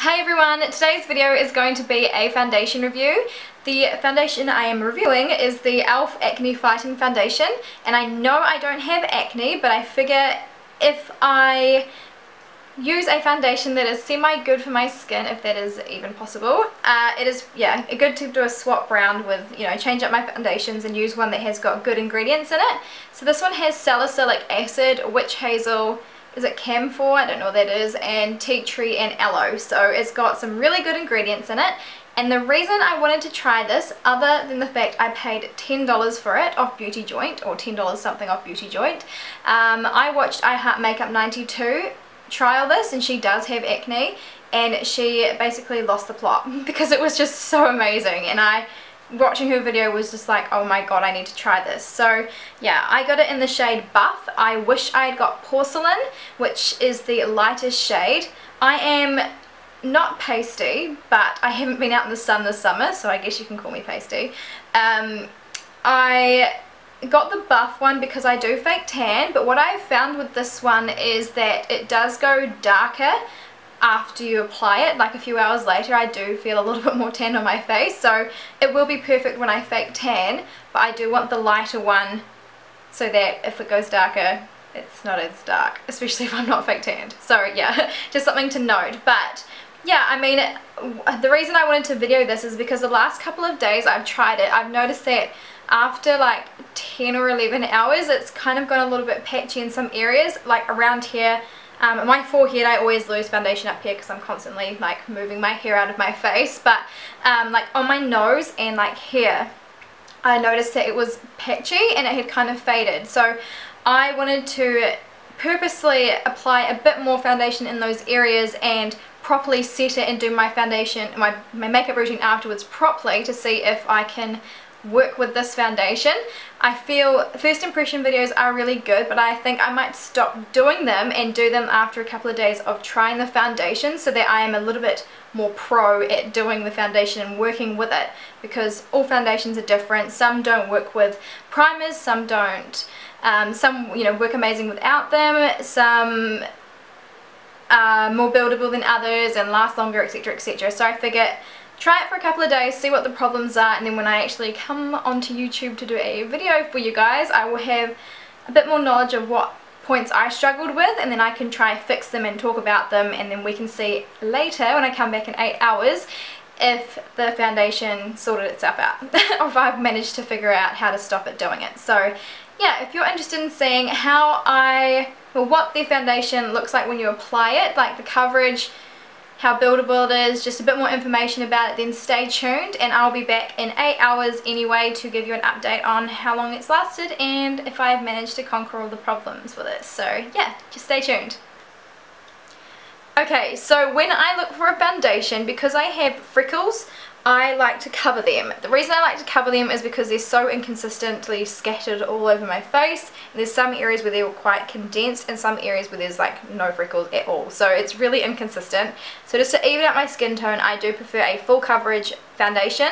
Hey everyone, today's video is going to be a foundation review. The foundation I am reviewing is the e.l.f. Acne Fighting Foundation, and I know I don't have acne, but I figure if I use a foundation that is semi-good for my skin, if that is even possible, it is, good to do a swap round with, change up my foundations and use one that has got good ingredients in it. So this one has salicylic acid, witch hazel, is it camphor? I don't know what that is, and tea tree and aloe. So it's got some really good ingredients in it. And the reason I wanted to try this, other than the fact I paid $10 for it off Beauty Joint, or $10 something off Beauty Joint, I watched iHeartMakeup92 trial this, and she does have acne, and she basically lost the plot because it was just so amazing, and watching her video was just like, oh my god, I need to try this. So yeah, I got it in the shade Buff. I wish I had got Porcelain, which is the lightest shade. I am not pasty, but I haven't been out in the sun this summer, so I guess you can call me pasty. I got the Buff one because I do fake tan, but what I found with this one is that it does go darker after you apply it. Like a few hours later I do feel a little bit more tan on my face, so it will be perfect when I fake tan, but I do want the lighter one so that if it goes darker it's not as dark, especially if I'm not fake tanned. So yeah, just something to note. But yeah, I mean, the reason I wanted to video this is because the last couple of days I've tried it, I've noticed that after like 10 or 11 hours it's kind of gone a little bit patchy in some areas, like around here. My forehead, I always lose foundation up here because I'm constantly like moving my hair out of my face, but like on my nose and like here I noticed that it was patchy and it had kind of faded. So I wanted to purposely apply a bit more foundation in those areas and properly set it and do my foundation, my makeup routine afterwards properly to see if I can work with this foundation. I feel first impression videos are really good, but I think I might stop doing them and do them after a couple of days of trying the foundation so that I am a little bit more pro at doing the foundation and working with it, because all foundations are different. Some don't work with primers, some don't. Some work amazing without them, some are more buildable than others and last longer, etc, etc. So I figure try it for a couple of days, see what the problems are, and then when I actually come onto YouTube to do a video for you guys, I will have a bit more knowledge of what points I struggled with, and then I can try fix them and talk about them, and then we can see later when I come back in 8 hours if the foundation sorted itself out or if I've managed to figure out how to stop it doing it. So yeah, if you're interested in seeing what the foundation looks like when you apply it, like the coverage, how buildable it is, just a bit more information about it, then stay tuned, and I'll be back in 8 hours anyway to give you an update on how long it's lasted and if I've managed to conquer all the problems with it. So yeah, just stay tuned. Okay, so when I look for a foundation, because I have freckles, I like to cover them. The reason I like to cover them is because they're so inconsistently scattered all over my face. There's some areas where they're quite condensed and some areas where there's like no freckles at all. So it's really inconsistent. So just to even out my skin tone, I do prefer a full coverage foundation.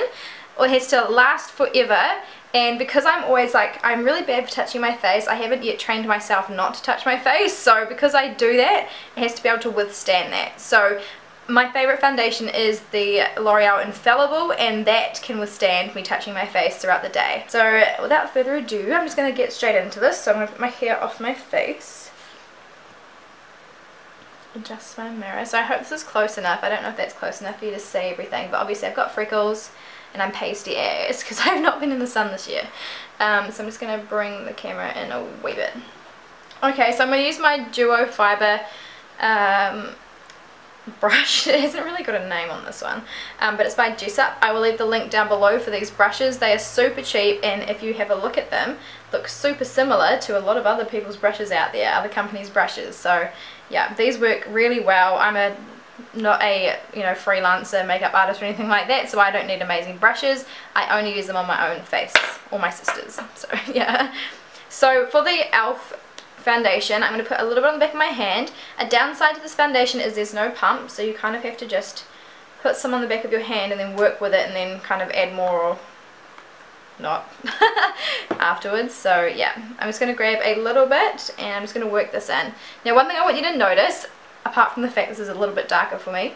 It has to last forever. And because I'm always like, I'm really bad for touching my face, I haven't yet trained myself not to touch my face. So because I do that, it has to be able to withstand that. So my favourite foundation is the L'Oreal Infallible, and that can withstand me touching my face throughout the day. So without further ado, I'm just going to get straight into this. So I'm going to put my hair off my face. Adjust my mirror. So I hope this is close enough. I don't know if that's close enough for you to see everything, but obviously I've got freckles and I'm pasty ass because I've not been in the sun this year. So I'm just going to bring the camera in a wee bit. Okay, so I'm going to use my Duo Fibre brush. It hasn't really got a name on this one, but it's by Juice Up. I will leave the link down below for these brushes. They are super cheap, and if you have a look at them, look super similar to a lot of other people's brushes out there, other companies' brushes. So yeah, these work really well. I'm not a freelancer makeup artist or anything like that, so I don't need amazing brushes. I only use them on my own face, or my sister's. So yeah. So for the e.l.f. foundation, I'm going to put a little bit on the back of my hand. A downside to this foundation is there's no pump, so you kind of have to just put some on the back of your hand and then work with it and then kind of add more or not afterwards. So yeah, I'm just going to grab a little bit and I'm just going to work this in. Now one thing I want you to notice, apart from the fact this is a little bit darker for me,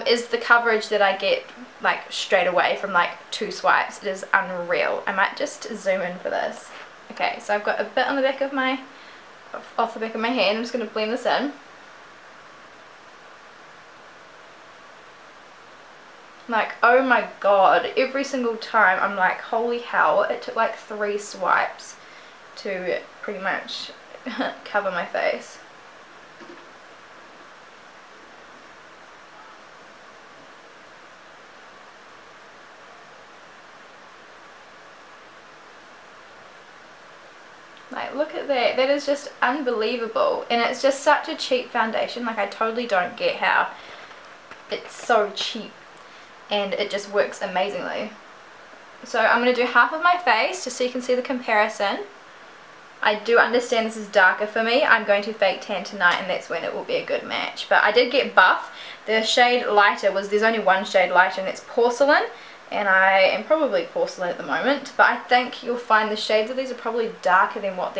is the coverage that I get like straight away from like 2 swipes. It is unreal. I might just zoom in for this. Okay, so I've got a bit on the back of my, off the back of my hand. I'm just going to blend this in. Like, oh my god, every single time I'm like, holy hell, it took like 3 swipes to pretty much cover my face. Like, look at that. That is just unbelievable. And it's just such a cheap foundation. Like, I totally don't get how it's so cheap. And it just works amazingly. So I'm going to do half of my face just so you can see the comparison. I do understand this is darker for me. I'm going to fake tan tonight and that's when it will be a good match. But I did get buff. The shade lighter was, there's only one shade lighter and it's porcelain. And I am probably porcelain at the moment. But I think you'll find the shades of these are probably darker than what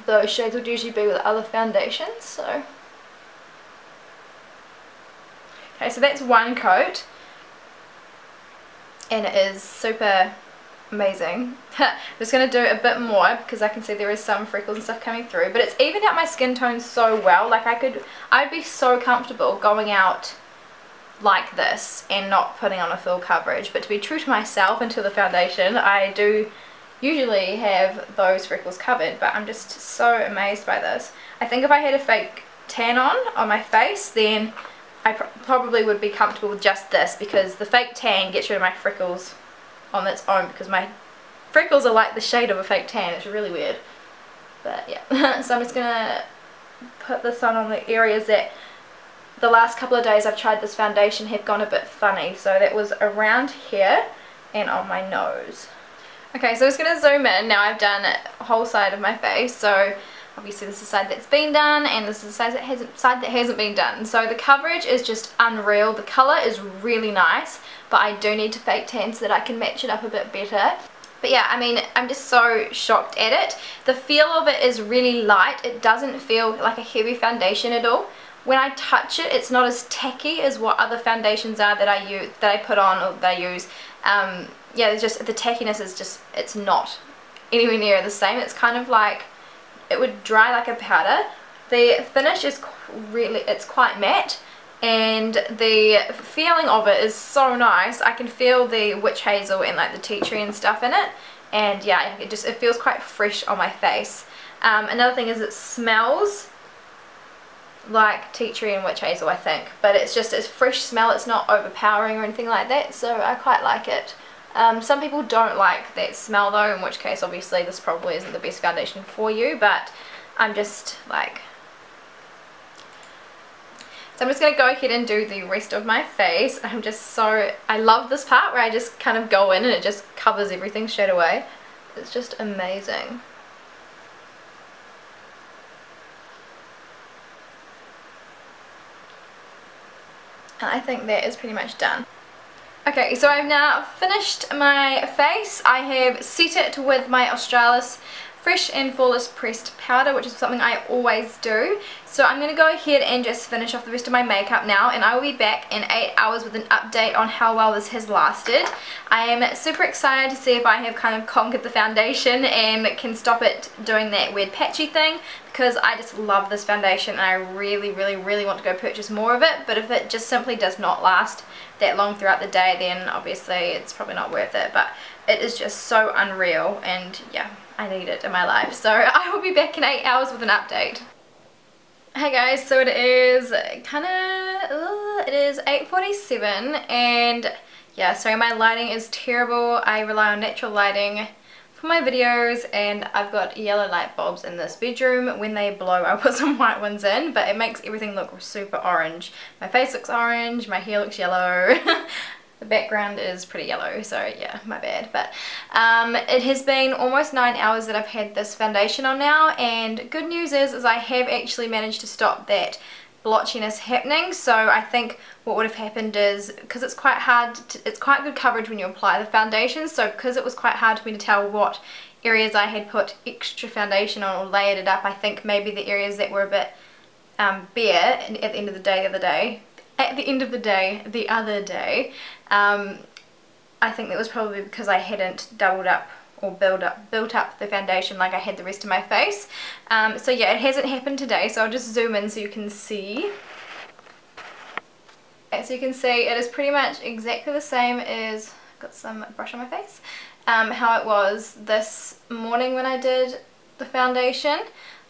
those shades would usually be with other foundations. So okay, so that's one coat, and it is super amazing. I'm just going to do a bit more because I can see there is some freckles and stuff coming through, but it's evened out my skin tone so well. Like I'd be so comfortable going out like this and not putting on a full coverage, but to be true to myself and to the foundation, I do usually have those freckles covered, but I'm just so amazed by this. I think if I had a fake tan on my face, then I probably would be comfortable with just this, because the fake tan gets rid of my freckles on its own, because my freckles are like the shade of a fake tan. It's really weird, but yeah. So I'm just gonna put this on the areas that the last couple of days I've tried this foundation have gone a bit funny. So that was around here and on my nose. Okay, so I'm just gonna zoom in. Now I've done a whole side of my face, so obviously this is the side that's been done and this is the side that hasn't been done. So the coverage is just unreal. The colour is really nice, but I do need to fake tan so that I can match it up a bit better. But yeah, I mean, I'm just so shocked at it. The feel of it is really light. It doesn't feel like a heavy foundation at all. When I touch it, it's not as tacky as what other foundations are that I put on or that I use. Yeah, it's just the tackiness is just, it's not anywhere near the same. It's kind of like, it would dry like a powder. The finish is really, it's quite matte, and the feeling of it is so nice. I can feel the witch hazel and like the tea tree and stuff in it, and yeah, it feels quite fresh on my face. Another thing is it smells like tea tree and witch hazel, I think, but it's fresh smell. It's not overpowering or anything like that, so I quite like it. Some people don't like that smell though, in which case obviously this probably isn't the best foundation for you, but I'm just like, so I'm just going to go ahead and do the rest of my face. I love this part where I just kind of go in and it just covers everything straight away. It's just amazing. And I think that is pretty much done. Okay, so I've now finished my face. I have set it with my Australis Fresh and Flawless Pressed Powder, which is something I always do. So I'm going to go ahead and just finish off the rest of my makeup now, and I will be back in 8 hours with an update on how well this has lasted. I am super excited to see if I have kind of conquered the foundation and can stop it doing that weird patchy thing, because I just love this foundation and I really, really, really want to go purchase more of it. But if it just simply does not last that long throughout the day, then obviously it's probably not worth it. But it is just so unreal, and yeah, I need it in my life. So I will be back in 8 hours with an update. Hey guys, so it is it is 8:47, and yeah, sorry, my lighting is terrible. I rely on natural lighting for my videos, and I've got yellow light bulbs in this bedroom. When they blow, I put some white ones in, but it makes everything look super orange. My face looks orange, my hair looks yellow. The background is pretty yellow, so yeah, my bad. But it has been almost 9 hours that I've had this foundation on now, and good news is I have actually managed to stop that blotchiness happening. So I think what would have happened is, because it's quite hard, it's quite good coverage when you apply the foundation, so because it was quite hard for me to tell what areas I had put extra foundation on or layered it up, I think maybe the areas that were a bit bare at the end of the day the other day. I think that was probably because I hadn't doubled up or built up the foundation like I had the rest of my face. So yeah, it hasn't happened today, so I'll just zoom in so you can see. So you can see it is pretty much exactly the same as, got some brush on my face, how it was this morning when I did the foundation.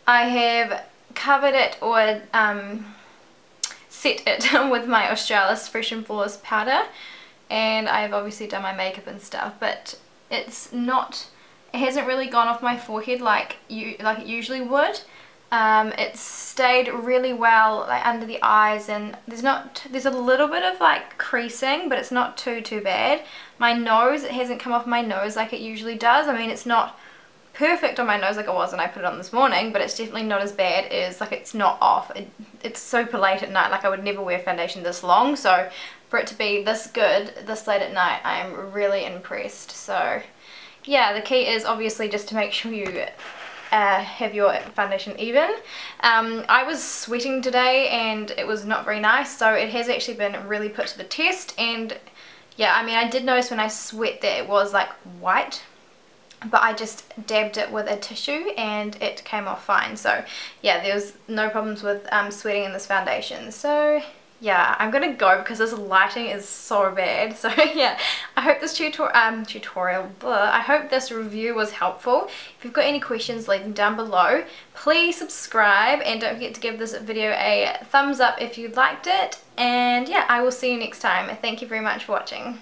I have covered it or set it with my Australis Fresh and Flawless powder, and I've obviously done my makeup and stuff, but it hasn't really gone off my forehead like it usually would. It's stayed really well like under the eyes, and there's a little bit of like creasing, but it's not too bad. My nose, it hasn't come off my nose like it usually does. I mean, it's not perfect on my nose like it was when I put it on this morning, but it's definitely not as bad as, like, it's not off. It's super late at night, like I would never wear foundation this long, so for it to be this good this late at night, I am really impressed. So yeah, the key is obviously just to make sure you have your foundation even. I was sweating today and it was not very nice, so it has actually been really put to the test. And yeah, I mean, I did notice when I sweat that it was like white, but I just dabbed it with a tissue and it came off fine. So yeah, there was no problems with sweating in this foundation. So yeah, I'm gonna go because this lighting is so bad. So yeah, I hope this I hope this review was helpful. If you've got any questions, leave them down below. Please subscribe and don't forget to give this video a thumbs up if you liked it. And yeah, I will see you next time. Thank you very much for watching.